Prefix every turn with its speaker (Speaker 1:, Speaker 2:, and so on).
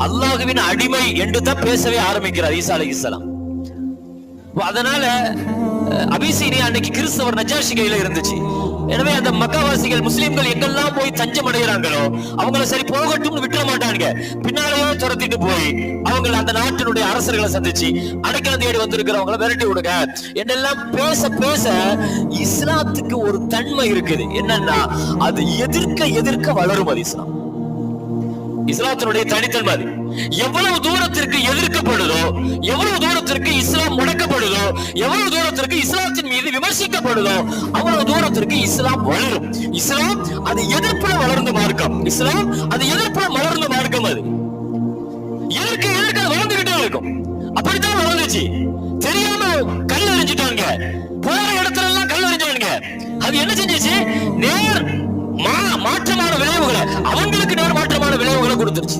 Speaker 1: அல்லாஹ்வின் அடிமை என்று தான் பேசவே ஆரம்பிக்கிறார் ஈசா அலைஹிஸ்ஸலாம். அதனால அபிசீனியா அன்னைக்கு கிறிஸ்தவர் நஜாஷி கையில இருந்துச்சு. எனவே அந்த மக்காவாசிகள் முஸ்லிம்கள் எங்கெல்லாம் போய் தஞ்சம் அடைகிறாங்களோ அவங்கள சரி போகட்டும் விட்டுற மாட்டாங்க, பின்னாலேயே துரத்திட்டு போய் அவங்க அந்த நாட்டினுடைய அரசர்களை சந்திச்சு அடைக்கலம் தேடி வந்திருக்கிறவங்களை விரட்டி விடுங்க என்றெல்லாம் பேச பேச இஸ்லாத்துக்கு ஒரு தன்மை இருக்குது. என்னன்னா அது எதிர்க்க வளரும். அது இஸ்லாத்தினுடைய தனித்தன்மை. எவ்வளவு தூரத்திற்கு எதிர்க்கப்படுதோ, எவ்வளவு தூரத்திற்கு இஸ்லாம் முடக்கப்படுதோ, எவ்வளவு தூரத்திற்கு இஸ்லாத்தின் மீது விமர்சிக்கப்படுதோ அவ்வளவு தூரத்திற்கு இஸ்லாம் வளரும். இஸ்லாம் அது எதிர்ப்புல வளர்ந்த மார்க்கம். இஸ்லாம் அது எதிர்ப்புல வளர்ந்த மார்க்கம். அது எதிர்க்க வளர்ந்துகிட்டே இருக்கும். அப்படித்தான் வளர்ந்துச்சு. தெரியாம கல் எறிஞ்சிட்டாங்க, போற இடத்துல எல்லாம் கல் எறிஞ்சாங்க. அது என்ன செஞ்சிச்சு? நேர் மாற்றமான விளைவுகளை, அவங்களுக்கு நேர் மாற்றமான விளைவுகளை கொடுத்துருச்சு.